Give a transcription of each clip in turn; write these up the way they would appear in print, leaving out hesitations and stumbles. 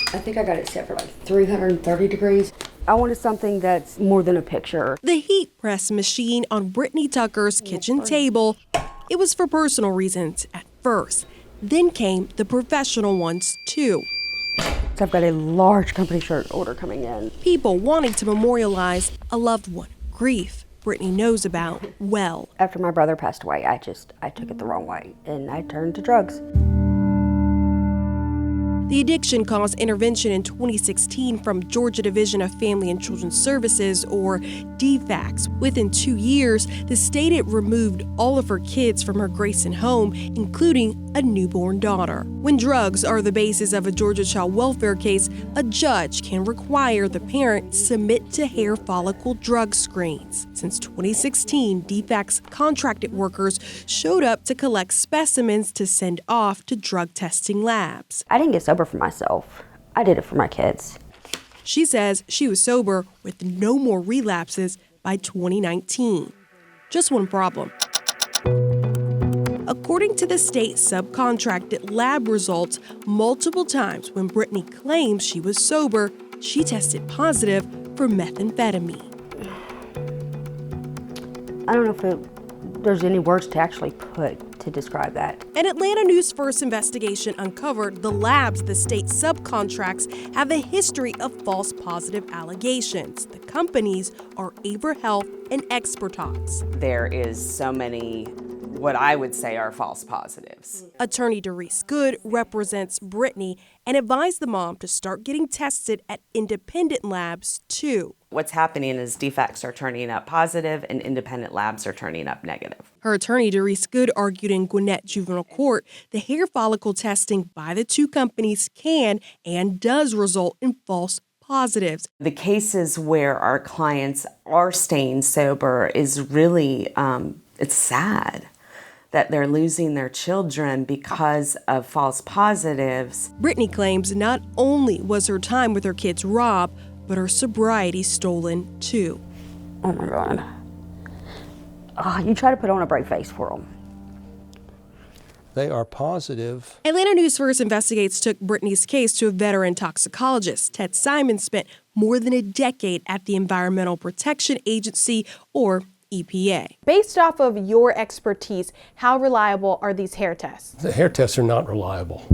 I think I got it set for like 330 degrees. I wanted something that's more than a picture. The heat press machine on Britney Tucker's kitchen table, it was for personal reasons at first. Then came the professional ones too. So I've got a large company shirt order coming in. People wanting to memorialize a loved one. Grief Britney knows about well. After my brother passed away, I took it the wrong way and I turned to drugs. The addiction caused intervention in 2016 from Georgia Division of Family and Children's Services, or DFACS. Within 2 years, the state had removed all of her kids from her Grayson home, including a newborn daughter. When drugs are the basis of a Georgia child welfare case, a judge can require the parent submit to hair follicle drug screens. Since 2016, DFACS contracted workers showed up to collect specimens to send off to drug testing labs. I didn't get sober for myself. I did it for my kids. She says she was sober with no more relapses by 2019. Just one problem. According to the state subcontracted lab results, multiple times when Britney claims she was sober, she tested positive for methamphetamine. I don't know if there's any words to actually put to describe that. An Atlanta News First investigation uncovered the labs the state subcontracts have a history of false positive allegations. The companies are Avra Health and Expertox. There is so many, what I would say are false positives. Attorney Doris Good represents Britney and advised the mom to start getting tested at independent labs too. What's happening is defects are turning up positive and independent labs are turning up negative. Her attorney, Doris Good, argued in Gwinnett Juvenile Court the hair follicle testing by the two companies can and does result in false positives. The cases where our clients are staying sober is really, it's sad that they're losing their children because of false positives. Britney claims not only was her time with her kids robbed, but her sobriety stolen too. Oh my God. You try to put on a brave face for them. They are positive. Atlanta News First Investigates took Britney's case to a veteran toxicologist. Ted Simon spent more than a decade at the Environmental Protection Agency, or EPA. Based off of your expertise, how reliable are these hair tests? The hair tests are not reliable.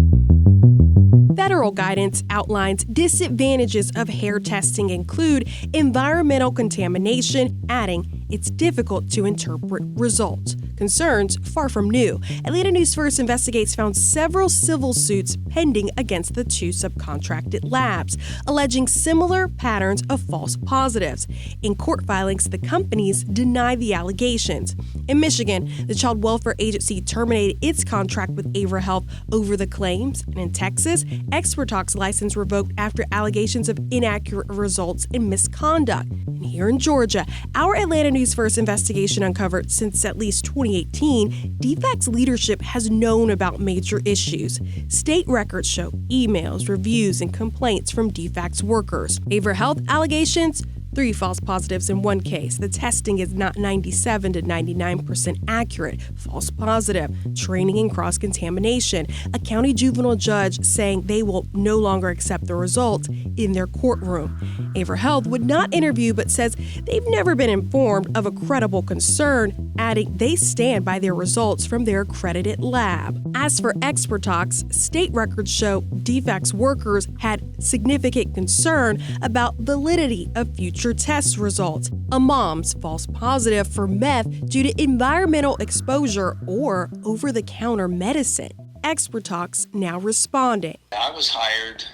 Federal guidance outlines disadvantages of hair testing include environmental contamination, adding it's difficult to interpret results. Concerns far from new. Atlanta News First Investigates found several civil suits pending against the two subcontracted labs, alleging similar patterns of false positives. In court filings, the companies deny the allegations. In Michigan, the Child Welfare Agency terminated its contract with Avra Health over the claims. And in Texas, Expertox license revoked after allegations of inaccurate results and misconduct. And here in Georgia, our Atlanta News First investigation uncovered since at least 2018, DFAC's leadership has known about major issues. State records show emails, reviews, and complaints from DFAC's workers. Avra Health allegations: 3 false positives in one case. The testing is not 97 to 99% accurate. False positive, training and cross-contamination. A county juvenile judge saying they will no longer accept the results in their courtroom. Avra Health would not interview but says they've never been informed of a credible concern, adding they stand by their results from their accredited lab. As for Expertox, state records show DFAC's workers had significant concern about validity of future test results. A mom's false positive for meth due to environmental exposure or over-the-counter medicine. Expertox now responding. I was hired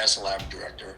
as a lab director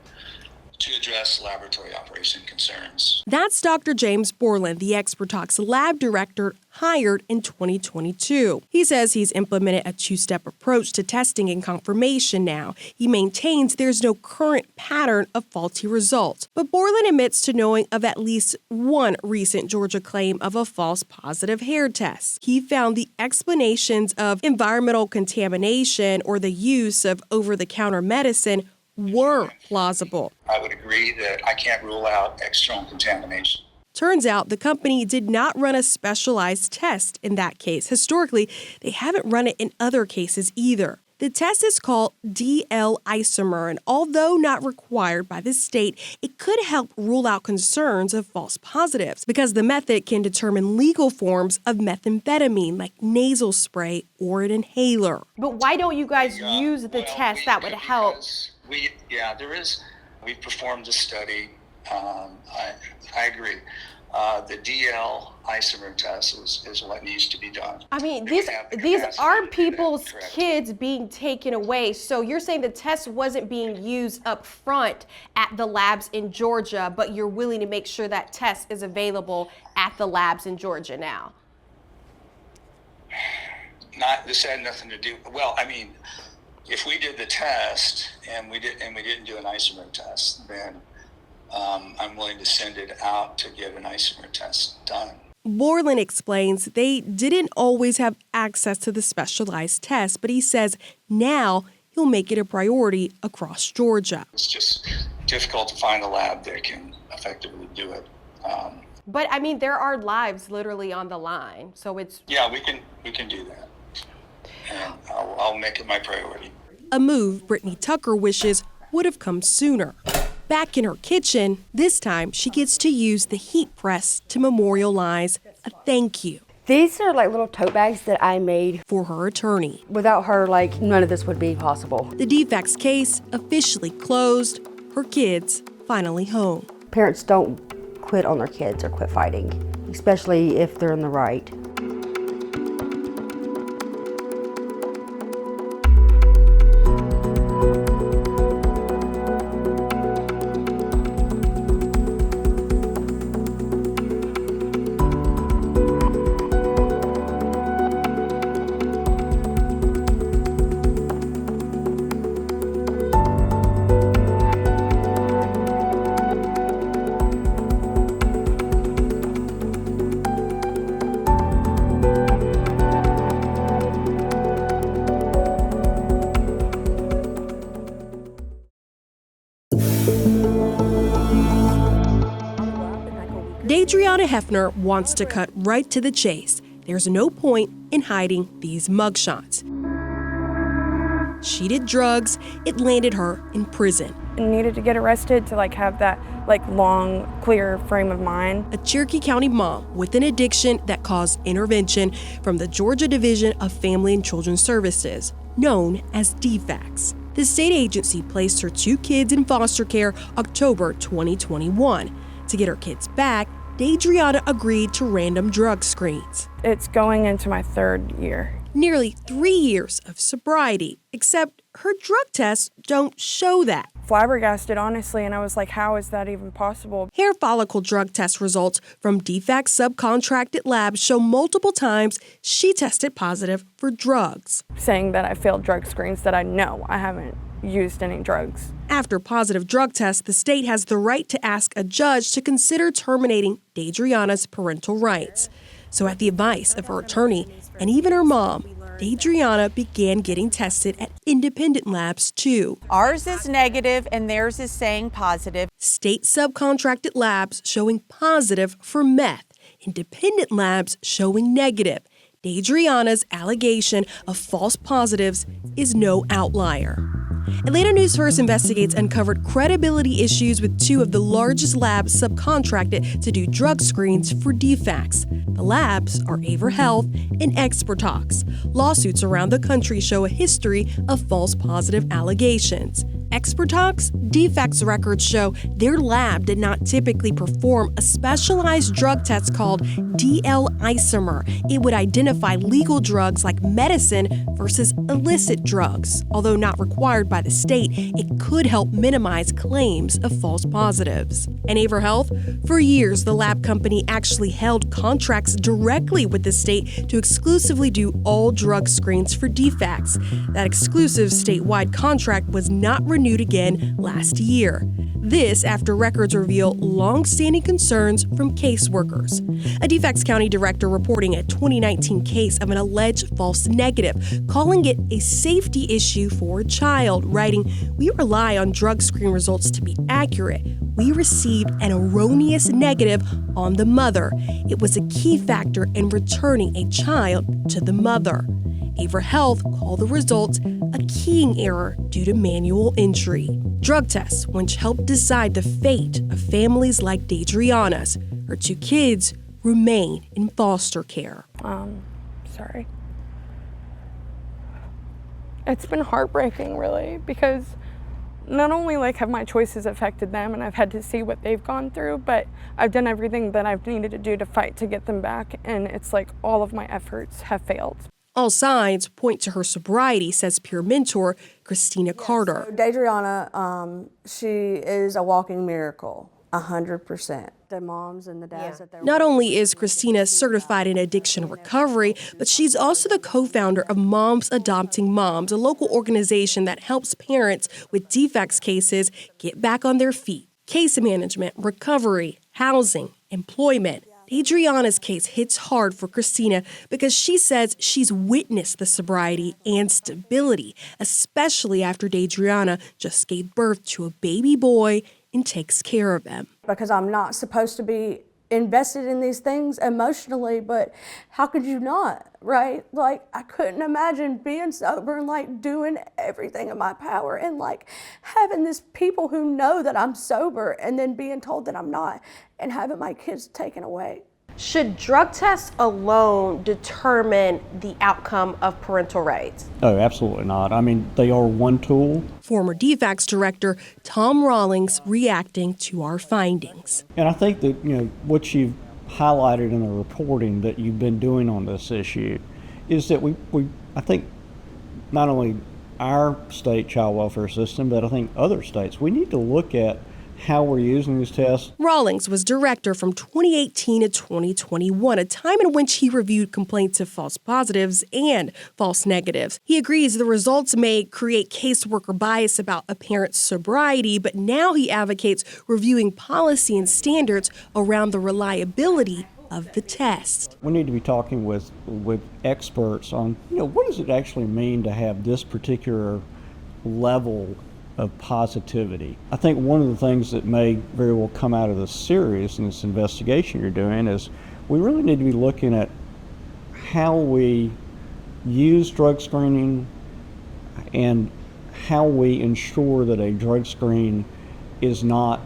to address laboratory operation concerns. That's Dr. James Borland, the Expertox lab director hired in 2022. He says he's implemented a 2-step approach to testing and confirmation now. He maintains there's no current pattern of faulty results. But Borland admits to knowing of at least one recent Georgia claim of a false positive hair test. He found the explanations of environmental contamination or the use of over-the-counter medicine were plausible. I would agree that I can't rule out external contamination. Turns out the company did not run a specialized test in that case. Historically, they haven't run it in other cases either. The test is called DL isomer, and although not required by the state, it could help rule out concerns of false positives because the method can determine legal forms of methamphetamine like nasal spray or an inhaler. But why don't you guys use the test that would help? There is. We performed a study. I agree. The DL isomer test is what needs to be done. I mean, these are people's kids being taken away. So you're saying the test wasn't being used up front at the labs in Georgia, but you're willing to make sure that test is available at the labs in Georgia now? This had nothing to do. Well, I mean, if we did the test and we didn't do an isomer test, then I'm willing to send it out to get an isomer test done. Borland explains they didn't always have access to the specialized test, but he says now he'll make it a priority across Georgia. It's just difficult to find a lab that can effectively do it. But I mean, there are lives literally on the line, so it's... Yeah, we can do that, and I'll make it my priority. A move Britney Tucker wishes would have come sooner. Back in her kitchen, this time she gets to use the heat press to memorialize a thank you. These are like little tote bags that I made for her attorney. Without her, like, none of this would be possible. The defects case officially closed, her kids finally home. Parents don't quit on their kids or quit fighting, especially if they're in the right. Driana Hefner wants to cut right to the chase. There's no point in hiding these mugshots. She did drugs. It landed her in prison. I needed to get arrested to have that long, clear frame of mind. A Cherokee County mom with an addiction that caused intervention from the Georgia Division of Family and Children's Services, known as DFACS. The state agency placed her 2 kids in foster care October 2021. To get her kids back, Driana agreed to random drug screens. It's going into my 3rd year. Nearly 3 years of sobriety, except her drug tests don't show that. Flabbergasted, honestly, and I was like, how is that even possible? Hair follicle drug test results from DFAC's subcontracted labs show multiple times she tested positive for drugs. Saying that I failed drug screens that I know I haven't used any drugs. After positive drug tests, the state has the right to ask a judge to consider terminating Driana's parental rights. So at the advice of her attorney and even her mom, Driana began getting tested at independent labs too. Ours is negative and theirs is saying positive. State subcontracted labs showing positive for meth, independent labs showing negative. Driana's allegation of false positives is no outlier. Atlanta News First Investigates uncovered credibility issues with 2 of the largest labs subcontracted to do drug screens for DFACS. The labs are Aver Health and Expertox. Lawsuits around the country show a history of false positive allegations. Expertox, DFACS records show their lab did not typically perform a specialized drug test called DL isomer. It would identify legal drugs like medicine versus illicit drugs. Although not required by the state, it could help minimize claims of false positives. And Aver Health? For years, the lab company actually held contracts directly with the state to exclusively do all drug screens for DFACS. That exclusive statewide contract was not renewed again last year. This after records reveal long-standing concerns from caseworkers. A DFACS County director reporting a 2019 case of an alleged false negative, calling it a safety issue for a child, writing, "We rely on drug screen results to be accurate. we received an erroneous negative on the mother. It was a key factor in returning a child to the mother. Avra Health called the results a keying error due to manual entry. Drug tests, which helped decide the fate of families like Driana's. Her 2 kids remain in foster care. Sorry. It's been heartbreaking, really, because not only have my choices affected them and I've had to see what they've gone through, but I've done everything that I've needed to do to fight to get them back, and it's all of my efforts have failed. All signs point to her sobriety, says peer mentor Christina Carter. So Driana, she is a walking miracle, 100%. The moms and the dads that they're Not only is Christina certified in addiction recovery, but she's also the co-founder of Moms Adopting Moms, a local organization that helps parents with defects cases get back on their feet. Case management, recovery, housing, employment. Driana's case hits hard for Christina because she says she's witnessed the sobriety and stability, especially after Driana just gave birth to a baby boy and takes care of him. because I'm not supposed to be invested in these things emotionally, but how could you not, right? I couldn't imagine being sober and doing everything in my power and having these people who know that I'm sober and then being told that I'm not and having my kids taken away. Should drug tests alone determine the outcome of parental rights? Oh, absolutely not. I mean, they are one tool. Former DFACS director Tom Rawlings reacting to our findings. And I think that, what you've highlighted in the reporting that you've been doing on this issue is that I think not only our state child welfare system, but I think other states, we need to look at how we're using these tests. Rawlings was director from 2018 to 2021, a time in which he reviewed complaints of false positives and false negatives. He agrees the results may create caseworker bias about a parent's sobriety, but now he advocates reviewing policy and standards around the reliability of the test. We need to be talking with experts on, what does it actually mean to have this particular level of positivity. I think one of the things that may very well come out of this series and this investigation you're doing is we really need to be looking at how we use drug screening and how we ensure that a drug screen is not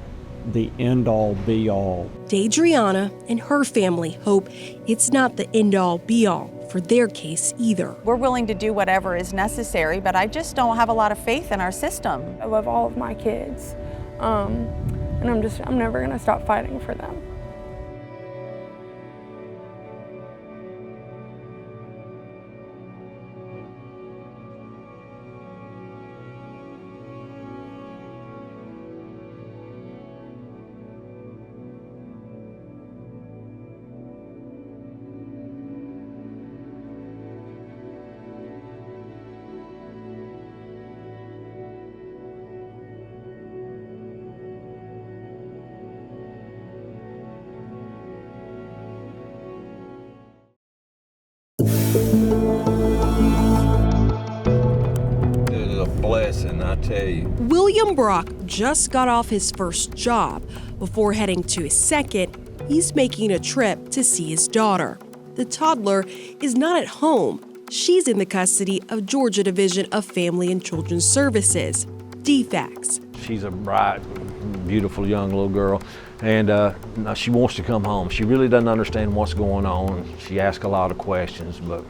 the end-all be-all. Driana and her family hope it's not the end-all be-all for their case either. We're willing to do whatever is necessary, but I just don't have a lot of faith in our system. I love all of my kids, and I'm never going to stop fighting for them. Blessing, I tell you. William Brock just got off his first job. Before heading to his second, he's making a trip to see his daughter. The toddler is not at home. She's in the custody of Georgia Division of Family and Children's Services, DFACS. She's a bright, beautiful young little girl, and she wants to come home. She really doesn't understand what's going on. She asks a lot of questions, but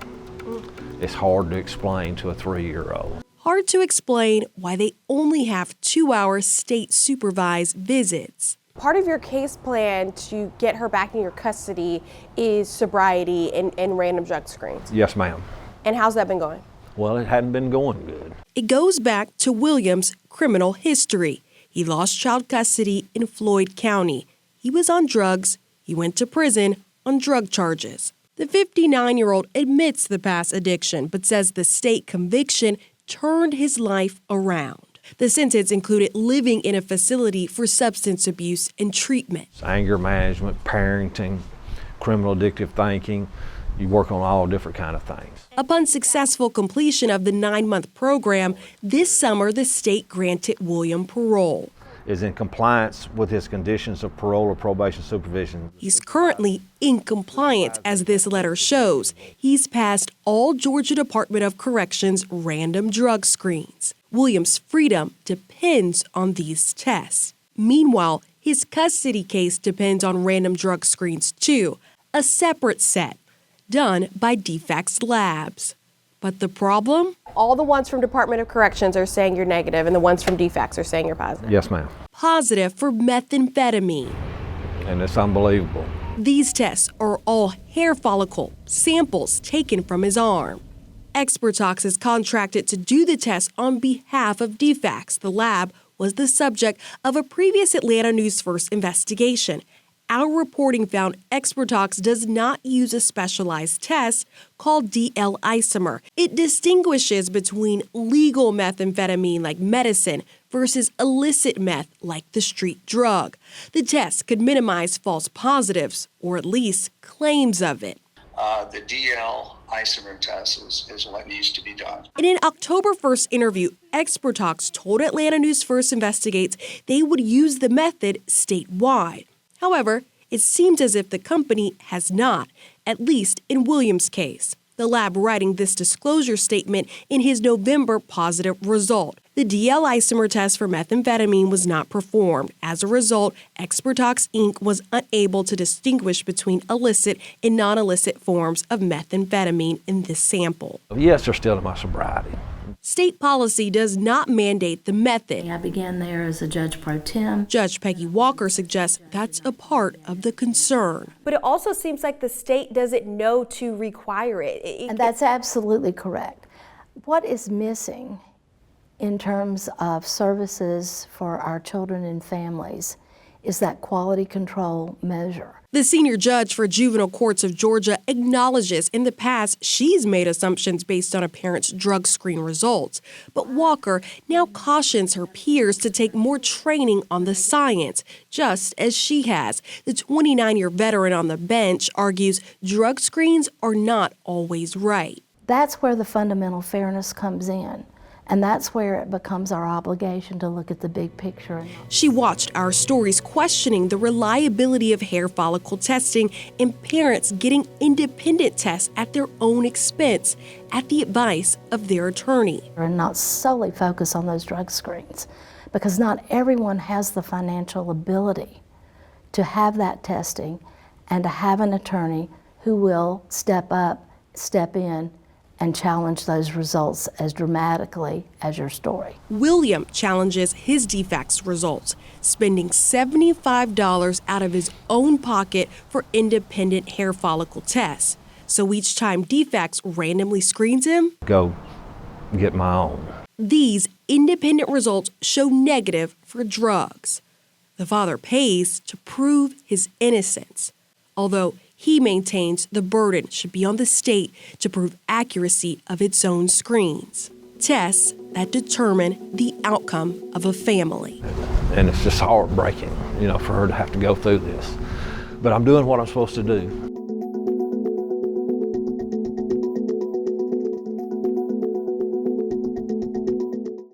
it's hard to explain to a 3-year-old. Hard to explain why they only have 2-hour state supervised visits. Part of your case plan to get her back in your custody is sobriety and random drug screens. Yes, ma'am. And how's that been going? Well, it hadn't been going good. It goes back to William's criminal history. He lost child custody in Floyd County. He was on drugs. He went to prison on drug charges. The 59-year-old admits the past addiction, but says the state conviction turned his life around. The sentence included living in a facility for substance abuse and treatment. Anger management, parenting, criminal addictive thinking. You work on all different kind of things. Upon successful completion of the 9-month program, this summer the state granted William parole. is in compliance with his conditions of parole or probation supervision. He's currently in compliance, as this letter shows. He's passed all Georgia Department of Corrections random drug screens. William's freedom depends on these tests. Meanwhile, his custody case depends on random drug screens too, a separate set done by DFACS Labs. But the problem? All the ones from Department of Corrections are saying you're negative, and the ones from DFACS are saying you're positive. Yes, ma'am. Positive for methamphetamine. And it's unbelievable. These tests are all hair follicle samples taken from his arm. Expertox is contracted to do the tests on behalf of DFACS. The lab was the subject of a previous Atlanta News First investigation. Our reporting found Expertox does not use a specialized test called DL isomer. It distinguishes between legal methamphetamine like medicine versus illicit meth like the street drug. The test could minimize false positives, or at least claims of it. The DL isomer test is what needs to be done. In an October 1st interview, Expertox told Atlanta News First Investigates they would use the method statewide. However, it seems as if the company has not, at least in Williams' case. The lab writing this disclosure statement in his November positive result. The DL isomer test for methamphetamine was not performed. As a result, Expertox Inc. was unable to distinguish between illicit and non-illicit forms of methamphetamine in this sample. Yes, they're still in my sobriety. State policy does not mandate the method. I began there as a judge pro tem. Judge Peggy Walker suggests that's a part of the concern. But it also seems like the state doesn't know to require it. And that's absolutely correct. What is missing in terms of services for our children and families is that quality control measure. The senior judge for juvenile courts of Georgia acknowledges in the past she's made assumptions based on a parent's drug screen results. But Walker now cautions her peers to take more training on the science, just as she has. The 29-year veteran on the bench argues drug screens are not always right. That's where the fundamental fairness comes in. And that's where it becomes our obligation to look at the big picture. She watched our stories questioning the reliability of hair follicle testing and parents getting independent tests at their own expense at the advice of their attorney. And not solely focus on those drug screens, because not everyone has the financial ability to have that testing and to have an attorney who will step up, step in, and challenge those results as dramatically as your story. William challenges his DFACS results, spending $75 out of his own pocket for independent hair follicle tests. So each time DFACS randomly screens him, Go get my own. These independent results show negative for drugs. The father pays to prove his innocence, although he maintains the burden should be on the state to prove accuracy of its own screens, tests that determine the outcome of a family. And it's just heartbreaking, for her to have to go through this. But I'm doing what I'm supposed to do.